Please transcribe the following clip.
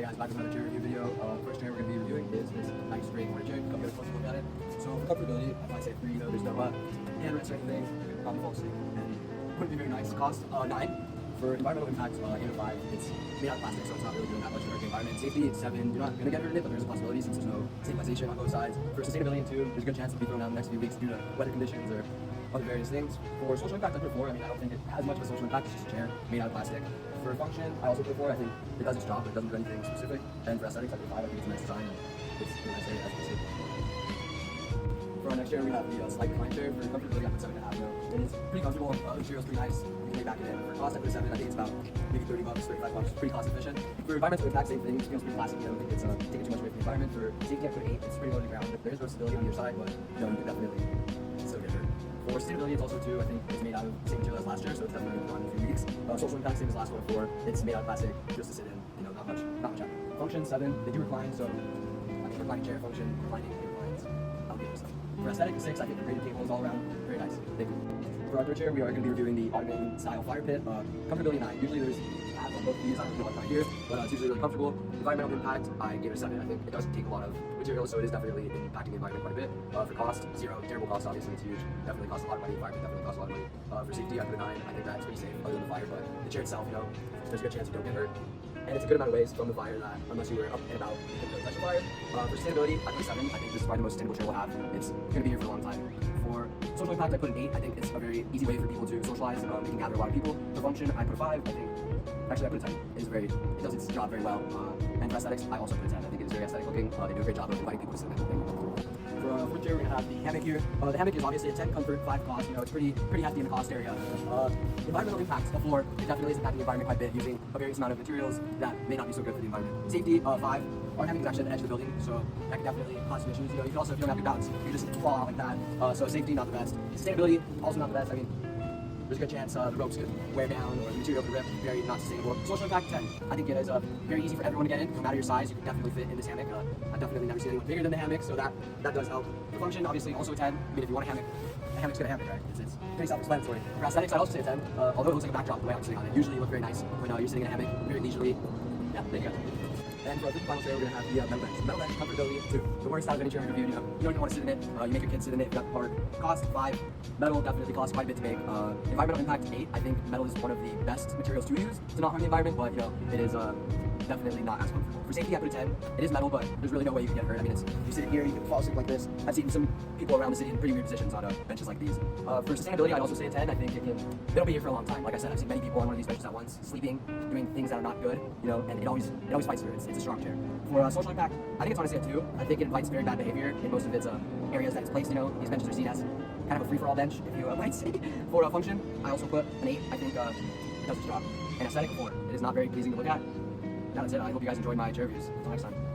Alright guys, back with another chair review video. First chair we're going to be reviewing is this nice straight mortar chair. Come get a closer look at it. So for comfortability, I might say free, there's no handrest or anything. Probably fall asleep and wouldn't be very nice. Cost 9. For environmental impact, 8 or 5. It's made out of plastic, so it's not really doing that much for the environment. Safety, 7. You're not going to get rid of it, but there's a possibility since there's no stabilization on both sides. For sustainability, 2. There's a good chance it'll be thrown out in the next few weeks due to weather conditions or other various things. For social impact, I put 4. I mean, I don't think it has much of a social impact. It's just a chair made out of plastic. For function, I also put 4. I think it does its job, but it doesn't do anything specific. And for aesthetics, I put 5. I think it's a nice design and it's a nice area as you can see. For our next chair, we have the slight recline chair. For comfortability, I put 7.5. It is pretty comfortable. The material's pretty nice. You can lay back in it. For cost, I put 7. I think it's about maybe $30, $35. Pretty cost efficient. For environmental impact, same thing. It feels pretty plastic. I don't think it's taking too much away from the environment. For safety, I put 8. It's pretty low to the ground. There is no stability on your side, but you can definitely still get hurt. For sustainability, it's also 2. I think it's made out of the same material as last year, so it's definitely going to go on in a few weeks. Social impact, same as last one. 4. It's made out of plastic just to sit in. Not much effort. Function, 7. They do recline, so I think reclining chair function, reclining, it reclines. I'll give it a 7. For aesthetic, 6. I think the graded tables all around very nice. Thank you. For our third chair, we are going to be reviewing the Ottoman style fire pit. Comfortability 9. Usually there's ads on both of these. I don't know what's not here, but it's usually really comfortable. Environmental impact, I gave it a 7. I think it does take a lot of material, so it is definitely impacting the environment quite a bit. For cost, 0. Terrible cost, obviously it's huge. Definitely costs a lot of money. Fire pit definitely costs a lot of money. For safety, I put a 9. I think that's pretty safe other than the fire, but the chair itself, there's a good chance you don't get hurt. And it's a good amount of ways from the fire that, unless you were up and about, you can touch the fire. For sustainability, I put a 7. I think this is probably the most sustainable chair we'll have. It's going to be here for a long time. For social impact, I put an 8. I think it's a very easy way for people to socialize. It can gather a lot of people. For function, I put a 5. I think, actually I put a 10. It does its job very well. And for aesthetics, I also put a 10. I think it is very aesthetic looking. They do a great job of inviting people to sit in. For our fourth chair, we're going to have the hammock here. The hammock is obviously a 10 comfort, 5 cost. It's pretty hefty in the cost area. Environmental impact, a 4. It definitely is impacting the environment quite a bit, using a various amount of materials that may not be so good for the environment. Safety, 5. Our hammock is actually at the edge of the building, so that can definitely cause some issues. You can also, if you don't have your balance, you can just fall out like that. So safety, not the best. Sustainability, also not the best. I mean, there's a good chance the ropes could wear down or the material could rip. Very not sustainable. Social impact, 10. I think it is very easy for everyone to get in. No matter your size, you can definitely fit in this hammock. I've definitely never seen anyone bigger than the hammock, so that does help. The function, obviously, also a 10. I mean, if you want a hammock, a hammock's got a hammock, right? It's pretty self-explanatory. For aesthetics, I'd also say a 10. Although it looks like a backdrop the way I'm sitting on it. Usually you look very nice when you're sitting in a hammock, very leisurely. Yeah, there you go. And for our fifth and final chair, we're going to have the metal bench. Metal bench, comfortability, 2. The worst out of any chair we reviewed, you don't even want to sit in it. You make your kids sit in it if you got the park. Cost, 5. Metal definitely costs quite a bit to make. Environmental impact, 8. I think metal is one of the best materials to use to not harm the environment, but it is definitely not as comfortable. For safety, I put a 10. It is metal, but there's really no way you can get hurt. I mean, you sit here, you can fall asleep like this. I've seen some people around the city in pretty weird positions on benches like these. For sustainability, I'd also say a 10. I think it'll be here for a long time. Like I said, I've seen many people on one of these benches at once, sleeping, doing things that are not good, and it always fights through. It's a strong chair. For social impact, I think it's honestly a 2. I think it invites very bad behavior in most of its areas that it's placed. These benches are seen as kind of a free-for-all bench, if you might say. For function, I also put an 8. I think it does its job. And aesthetic, 4. It is not very pleasing to look at. That's it. I hope you guys enjoyed my chair reviews. Until next time.